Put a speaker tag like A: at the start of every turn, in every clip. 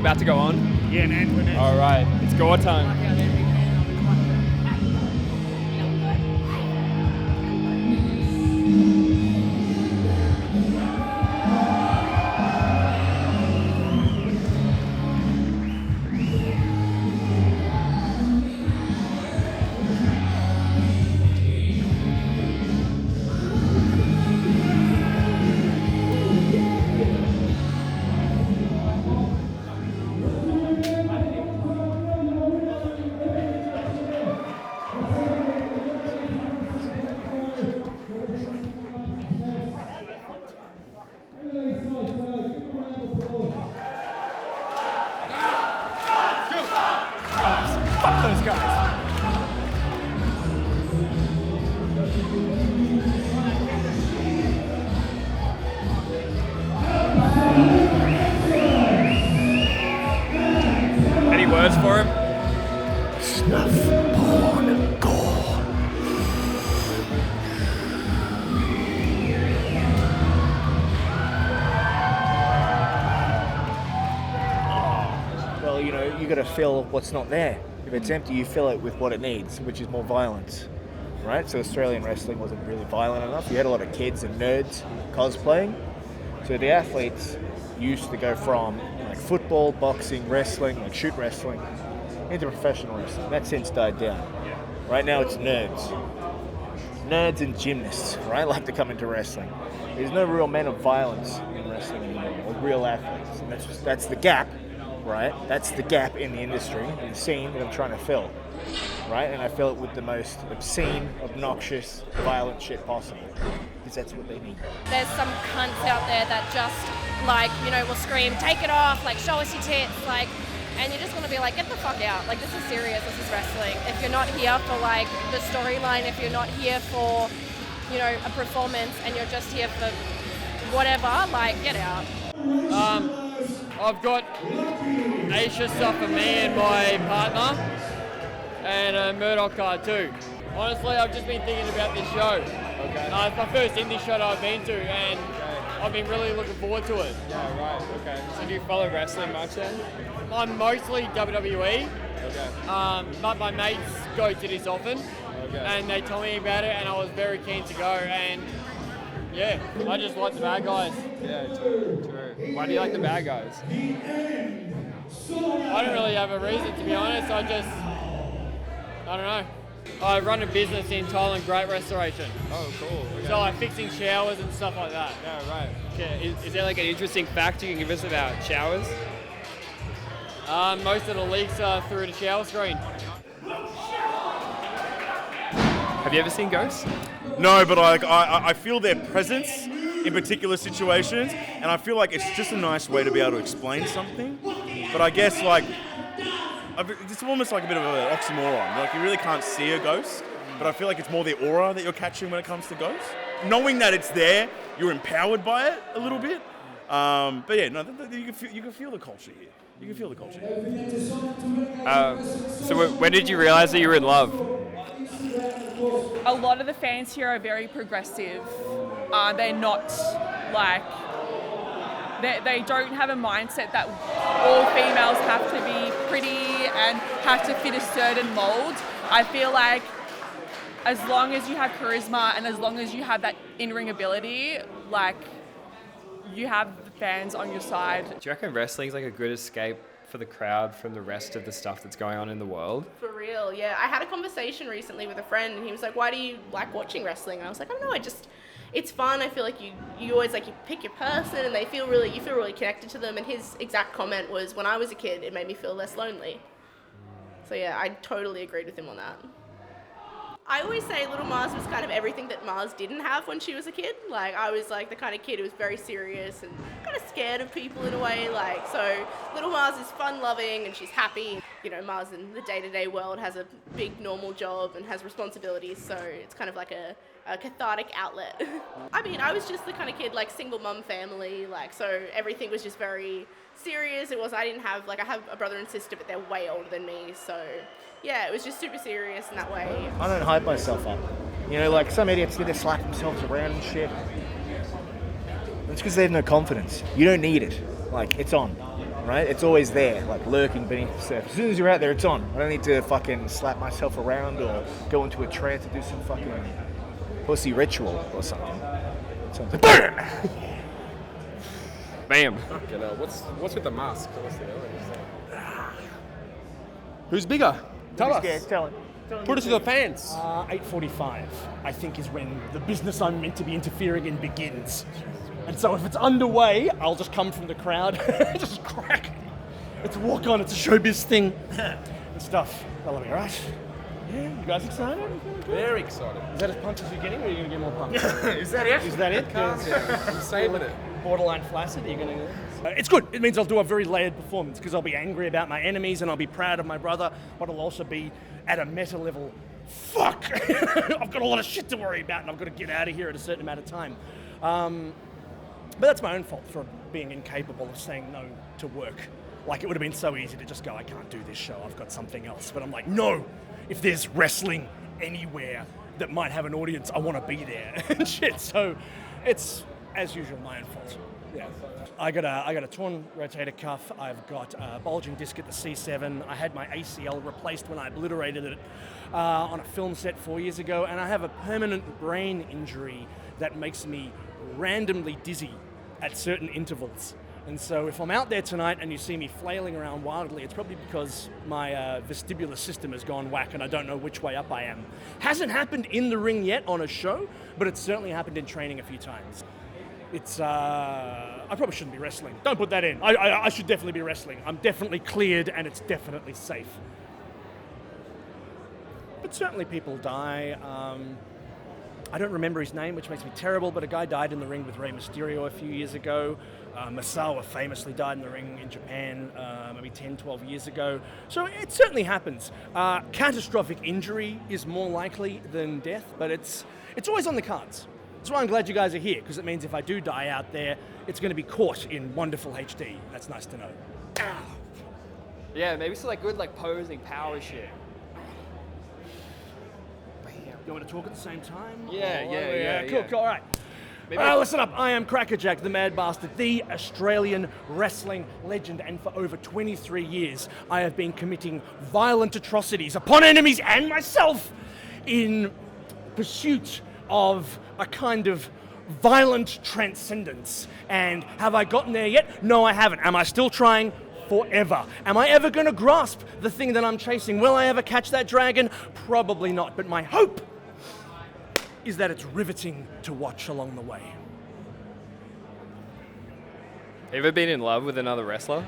A: about to go on?
B: Yeah, and
A: All right, it's go time. Fuck those guys. Any words for him?
C: Snuff, porn, gore.
D: Well, you know, you got to fill what's not there. If it's empty, you fill it with what it needs, which is more violence, right? So Australian wrestling wasn't really violent enough. You had a lot of kids and nerds cosplaying. So the athletes used to go from like football, boxing, wrestling, like shoot wrestling, into professional wrestling. That since died down. Right now it's nerds. Nerds and gymnasts, right, like to come into wrestling. There's no real men of violence in wrestling anymore, or real athletes. And that's the gap, right? That's the gap in the industry, in the scene that I'm trying to fill, right? And I fill it with the most obscene, obnoxious, violent shit possible, because that's what they need.
E: There's some cunts out there that just, like, you know, will scream, take it off, like, show us your tits, like, and you just want to be like, get the fuck out. Like, this is serious, this is wrestling. If you're not here for, like, the storyline, if you're not here for, you know, a performance, and you're just here for whatever, like, get out.
A: I've got Asia stuff for me and my partner, and a Murdoch card too. Honestly, I've just been thinking about this show.
F: Okay.
A: It's my first indie show that I've been to, and I've been really looking forward to it.
F: Yeah, right, okay. So do you follow wrestling much then?
A: I'm mostly WWE,
F: Okay.
A: but my mates go to this often,
F: Okay.
A: and they told me about it, and I was very keen to go, and yeah, I just like the bad guys.
F: Yeah, true. Why do you like the bad guys?
A: I don't really have a reason, to be honest. I don't know. I run a business in Thailand, great restoration.
F: Oh, cool. Okay.
A: So like fixing showers and stuff like that.
F: Yeah, right.
A: Yeah.
F: Is there like an interesting fact you can give us about showers?
A: Most of the leaks are through the shower screen.
F: Have you ever seen ghosts?
B: No, but I feel their presence in particular situations, and I feel like it's just a nice way to be able to explain something. But I guess like it's almost like a bit of an oxymoron. Like you really can't see a ghost, but I feel like it's more the aura that you're catching when it comes to ghosts. Knowing that it's there, you're empowered by it a little bit. But yeah, no, you can feel the culture here. You can feel the culture here.
F: So when did you realize that you were in love?
G: A lot of the fans here are very progressive. They're not like, they don't have a mindset that all females have to be pretty and have to fit a certain mold. I feel like as long as you have charisma and as long as you have that in-ring ability, like you have the fans on your side.
F: Do you reckon wrestling's like a good escape for the crowd from the rest of the stuff that's going on in the world?
H: For real, yeah. I had a conversation recently with a friend, and he was like, why do you like watching wrestling? And I was like, I don't know, it's fun. I feel like you always like, you pick your person and you feel really connected to them. And his exact comment was, when I was a kid, it made me feel less lonely. So yeah, I totally agreed with him on that. I always say Little Mars was kind of everything that Mars didn't have when she was a kid. Like, I was like the kind of kid who was very serious and kind of scared of people in a way. Like, so Little Mars is fun-loving and she's happy. You know, Mars in the day-to-day world has a big normal job and has responsibilities, so it's kind of like a cathartic outlet. I mean, I was just the kind of kid, like, single mum family, like, so everything was just very serious. I didn't have, like, I have a brother and sister, but they're way older than me, so yeah, it was just super serious in that way.
D: I don't hype myself up. You know, like some idiots do, they slap themselves around and shit. That's because they have no confidence. You don't need it. Like, it's on. right? It's always there, like lurking beneath the surface. As soon as you're out there, it's on. I don't need to fucking slap myself around or go into a trance to do some fucking pussy ritual or something. Something.
F: Bam.
I: Fucking hell, what's with the mask? Who's bigger? Tell us.
D: Yeah, tell it.
I: Put it to the fans.
J: 8:45, I think, is when the business I'm meant to be interfering in begins. And so if it's underway, I'll just come from the crowd, just crack. It's a walk on, it's a showbiz thing and stuff. That'll be right. Yeah, you guys excited?
I: Very excited.
J: Is that as pumped as you're getting, or are you going to get more pumped?
D: Is that it?
J: Is that it?
I: I'm saving it.
J: Borderline flaccid? Are you going to... it's good. It means I'll do a very layered performance because I'll be angry about my enemies and I'll be proud of my brother, but I'll also be at a meta level. Fuck! I've got a lot of shit to worry about and I've got to get out of here at a certain amount of time. But that's my own fault for being incapable of saying no to work. Like, it would have been so easy to just go, I can't do this show, I've got something else. But I'm like, no, if there's wrestling anywhere that might have an audience, I want to be there and shit. So it's, as usual, my own fault. Yeah. I got a torn rotator cuff. I've got a bulging disc at the C7. I had my ACL replaced when I obliterated it on a film set 4 years ago. And I have a permanent brain injury that makes me randomly dizzy at certain intervals. And so if I'm out there tonight and you see me flailing around wildly, it's probably because my vestibular system has gone whack and I don't know which way up I am. Hasn't happened in the ring yet on a show, but it's certainly happened in training a few times. It's, I probably shouldn't be wrestling. Don't put that in. I should definitely be wrestling. I'm definitely cleared and it's definitely safe. But certainly people die. I don't remember his name, which makes me terrible, but a guy died in the ring with Rey Mysterio a few years ago. Masawa famously died in the ring in Japan maybe 10, 12 years ago. So it certainly happens. Catastrophic injury is more likely than death, but it's always on the cards. That's why I'm glad you guys are here, because it means if I do die out there, it's going to be caught in wonderful HD. That's nice to know. Ow.
A: Yeah, maybe some like good like posing power shit.
J: You want to talk at the same time?
A: Yeah.
J: Cool, all right. Listen up, I am Crackerjack, the Mad Bastard, the Australian wrestling legend, and for over 23 years, I have been committing violent atrocities upon enemies and myself in pursuit of a kind of violent transcendence. And have I gotten there yet? No, I haven't. Am I still trying? Forever. Am I ever going to grasp the thing that I'm chasing? Will I ever catch that dragon? Probably not, but my hope is that it's riveting to watch along the way.
F: Ever been in love with another wrestler?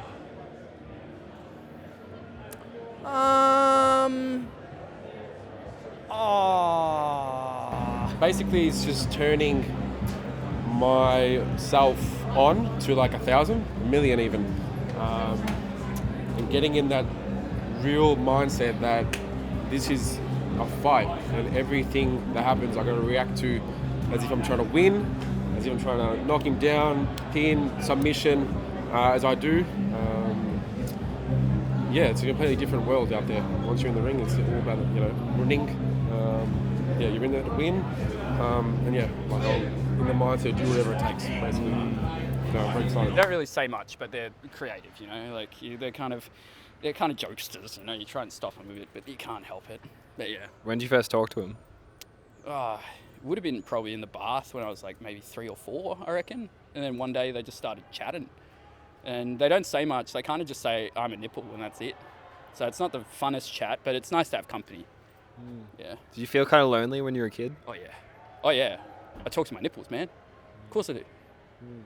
I: Basically, it's just turning myself on to like 1,000, a million even. And getting in that real mindset that this is a fight and everything that happens I gotta react to as if I'm trying to win, as if I'm trying to knock him down, pin, submission, as I do. It's a completely different world out there. Once you're in the ring, it's all about, winning. You're in there to win. I'm in the mindset, do whatever it takes, basically. I'm very excited.
K: They don't really say much, but they're creative, they're kind of jokesters, you try and stop them a bit, but you can't help it. But yeah.
F: When did you first talk to him?
K: It would have been probably in the bath when I was like maybe 3 or 4, I reckon. And then one day they just started chatting. And they don't say much, they kind of just say, I'm a nipple, and that's it. So it's not the funnest chat, but it's nice to have company. Yeah.
F: Did you feel kind of lonely when you were a kid?
K: Oh yeah. I talk to my nipples, man. Of course I do.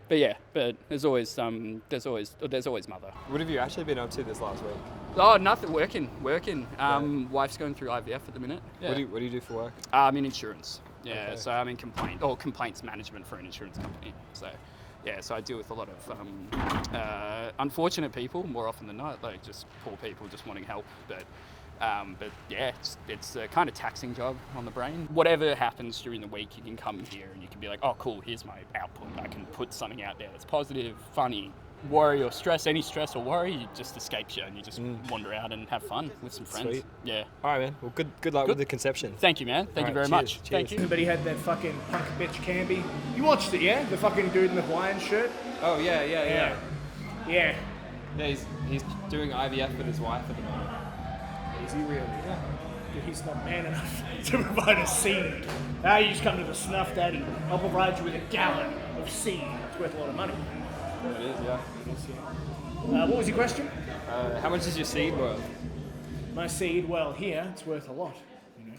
K: But there's always mother.
F: What have you actually been up to this last week?
K: Oh, nothing. Working. Wife's going through IVF at the minute. Yeah.
F: What do you do for work?
K: I'm in insurance. Yeah,
F: Okay.
K: so I'm in complaints management for an insurance company. So, so I deal with a lot of unfortunate people more often than not, like just poor people just wanting help. But it's a kind of taxing job on the brain. Whatever happens during the week, you can come here and you can be like, oh, cool, here's my output. I can put something out there that's positive, funny. Worry or stress, any stress or worry, it just escapes you and you just wander out and have fun with some friends.
F: Sweet.
K: Yeah.
F: All right, man. Well, good luck with the conception.
K: Thank you, man. Thank you very much.
F: Cheers.
K: Thank you.
D: Anybody had that fucking punk bitch Canby? You watched it, yeah? The fucking dude in the Hawaiian shirt?
F: Oh, yeah.
D: Yeah.
F: Yeah, he's doing IVF with his wife at the moment.
J: Is he really? Yeah. He's not man enough to provide a seed. Now you just come to the Snuff Daddy. I'll provide you with a gallon of seed. It's worth a lot of money.
F: It is, yeah.
J: What was your question?
F: How much is your seed worth?
J: My seed, well, here it's worth a lot. You know,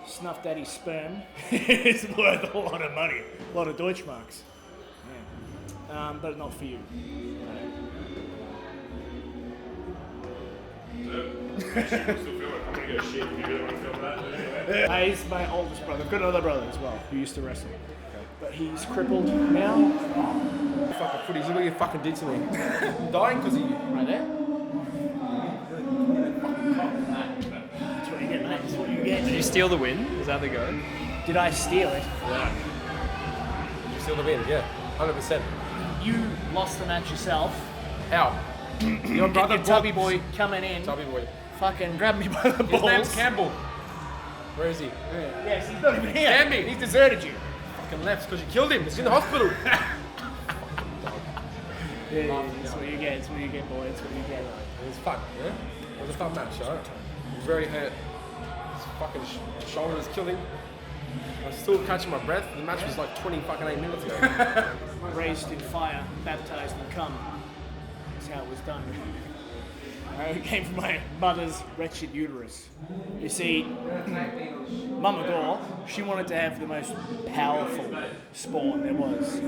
J: Snuff Daddy's sperm is worth a lot of money, a lot of Deutschmarks. Yeah. But not for you. He's my oldest brother. I've got another brother as well who used to wrestle. But he's crippled now.
I: Fucking footies, look what you fucking did to me. I'm dying because of you.
J: Right there. That's what you get, mate. That's what you get.
F: Did you steal the win? Is that the go?
J: Did I steal it?
I: Yeah. You steal the win, yeah. 100%.
J: You lost the match yourself.
I: How? Your brother
J: Tubby boy coming in.
I: Tubby boy.
J: Fucking grabbed me by the balls.
I: His name's Campbell. Where is he?
J: Yes, he's not even here.
I: Damn me.
J: He's deserted you.
I: Fucking left because you killed him. He's in the hospital.
J: That's what you get. That's what you get, boy. That's what you get.
I: It was fun, yeah? It was a fun match, alright? He was very hurt. His fucking shoulder was killing. I was still catching my breath. The match was like 8 minutes ago.
J: Raised in fire, baptized in cum. That's how it was done. It came from my mother's wretched uterus. You see, Mama Gore, she wanted to have the most powerful spawn there was.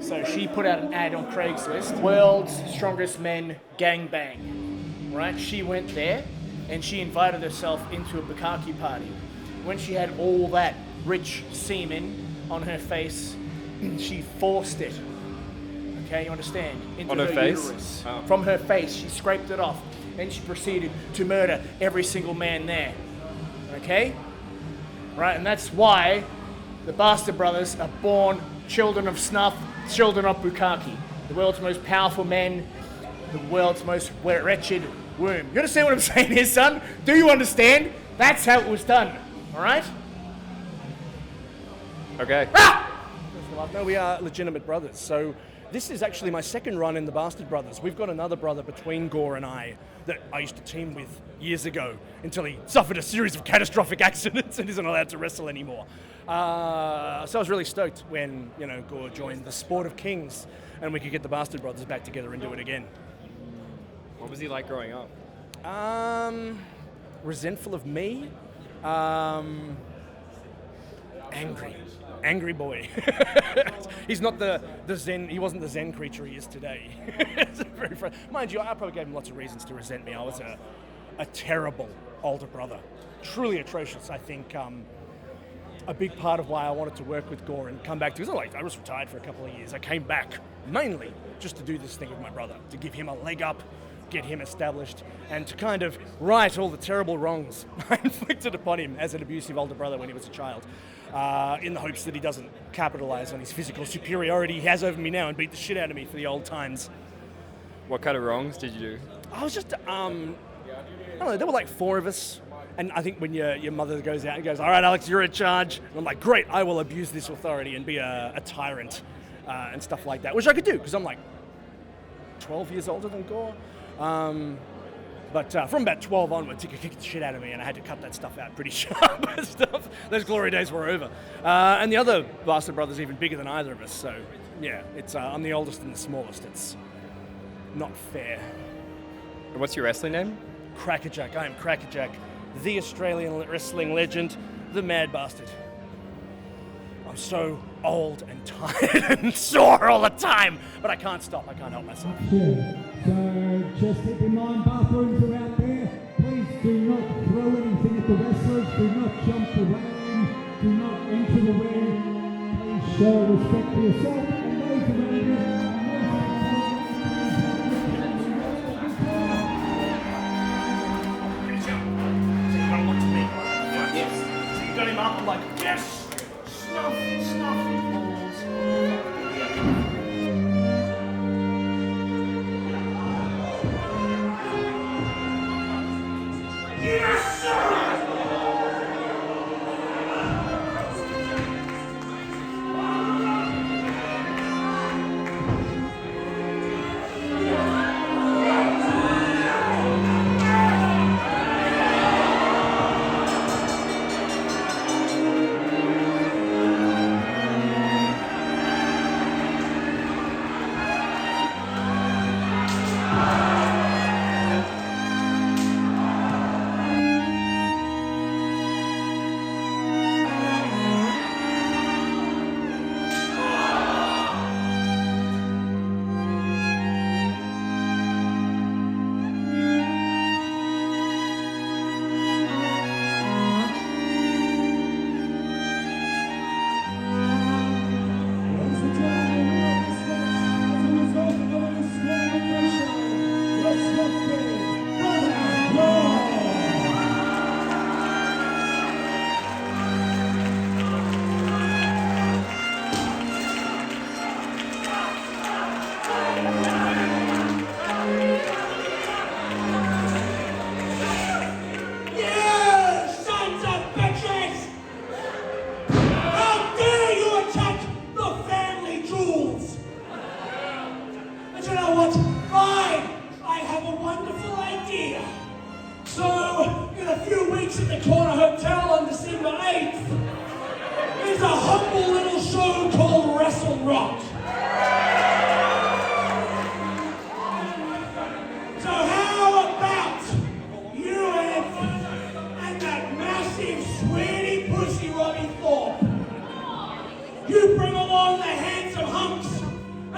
J: So she put out an ad on Craigslist, World's Strongest Men Gangbang. Right? She went there and she invited herself into a bukkake party. When she had all that rich semen on her face, she forced it. Okay, you understand? Into
F: On her face?
J: uterus.
F: Oh.
J: From her face, she scraped it off. And she proceeded to murder every single man there. Okay? Right, and that's why the Bastard Brothers are born children of snuff, children of bukkake. The world's most powerful men, the world's most wretched womb. You understand what I'm saying here, son? Do you understand? That's how it was done. Alright?
F: Okay.
J: No, we are legitimate brothers. So this is actually my second run in the Bastard Brothers. We've got another brother between Gore and I that I used to team with years ago until he suffered a series of catastrophic accidents and isn't allowed to wrestle anymore. So I was really stoked when, Gore joined the Sport of Kings and we could get the Bastard Brothers back together and do it again.
F: What was he like growing up?
J: Resentful of me. Angry boy. He's not the Zen. He wasn't the Zen creature he is today. Mind you, I probably gave him lots of reasons to resent me. I was a terrible older brother, truly atrocious. I think a big part of why I wanted to work with Gore and come back to. I was retired for a couple of years. I came back mainly just to do this thing with my brother, to give him a leg up, get him established, and to kind of right all the terrible wrongs I inflicted upon him as an abusive older brother when he was a child. In the hopes that he doesn't capitalize on his physical superiority he has over me now and beat the shit out of me for the old times.
F: What kind of wrongs did you do?
J: I was just, I don't know, there were like 4 of us. And I think when your mother goes out and goes, all right, Alex, you're in charge. And I'm like, great, I will abuse this authority and be a tyrant and stuff like that, which I could do because I'm like 12 years older than Gore. But from about 12 onwards, he could kick the shit out of me, and I had to cut that stuff out pretty sharp and stuff. Those glory days were over. And the other Bastard brother's even bigger than either of us, so yeah, it's I'm the oldest and the smallest. It's not fair.
F: And what's your wrestling name?
J: Crackerjack. I am Crackerjack, the Australian wrestling legend, the Mad Bastard. I'm so old and tired and sore all the time, but I can't stop. I can't help myself.
L: Yeah. So just keep in mind, bathrooms are out there. Please do not throw anything at the wrestlers. Do not jump the ring. Do not enter the ring. Please show respect for yourself and those around you.
J: You got him up, I'm like, yes! Snuff, snuff, balls. Yes, sir!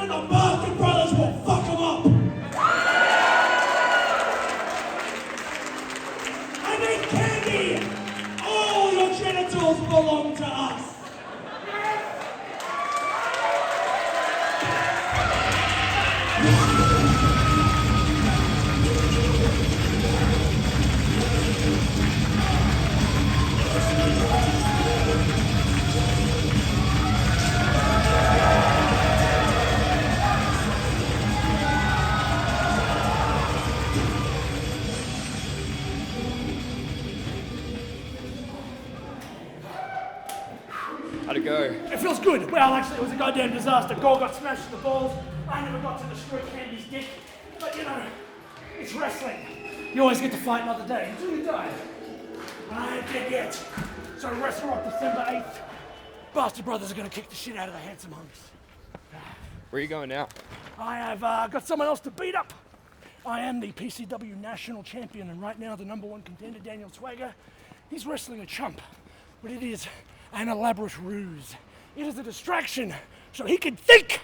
L: and the Bastard Brothers will fuck them up. I mean candy! All your genitals belong to us.
F: How'd it go?
J: It feels good. Well, actually, it was a goddamn disaster. Gore got smashed in the balls. I never got to destroy Candy's dick. But, you know, it's wrestling. You always get to fight another day until you die. And I ain't dead yet. So Wrestle Rock December 8th. Bastard Brothers are going to kick the shit out of the handsome hunks.
F: Where are you going now?
J: I have got someone else to beat up. I am the PCW National Champion, and right now the #1 contender, Daniel Swagger, he's wrestling a chump. But it is an elaborate ruse. It is a distraction, so he can think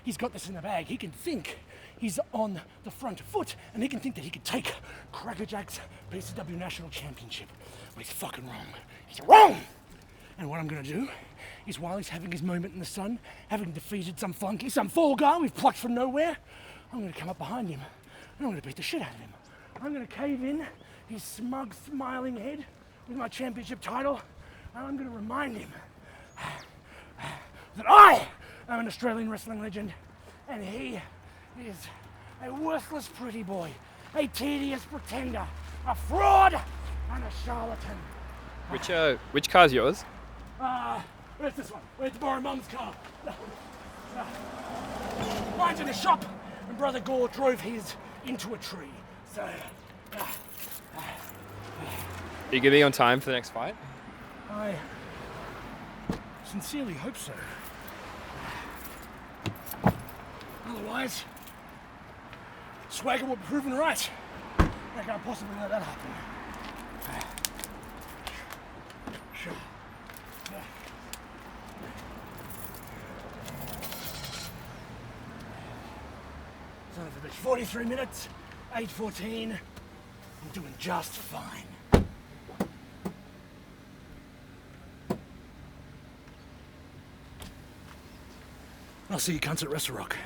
J: he's got this in the bag. He can think he's on the front foot, and he can think that he can take Crackerjack's PCW National Championship. But he's fucking wrong. He's wrong! And what I'm gonna do is, while he's having his moment in the sun, having defeated some flunky, some fall guy we've plucked from nowhere, I'm gonna come up behind him, and I'm gonna beat the shit out of him. I'm gonna cave in his smug, smiling head with my championship title, and I'm gonna remind him that I am an Australian wrestling legend, and he is a worthless pretty boy, a tedious pretender, a fraud, and a charlatan.
F: Which car's yours?
J: Where's this one? Where's to borrow Mum's car? Mine's in a shop, and Brother Gore drove his into a tree. So,
F: Are you gonna be on time for the next fight?
J: I sincerely hope so. Otherwise, Swagger will be proven right. I can't possibly let that happen. Sure. Son of a bitch. 43 minutes, 8:14. I'm doing just fine. I'll see you cunts at Wrestle Rock.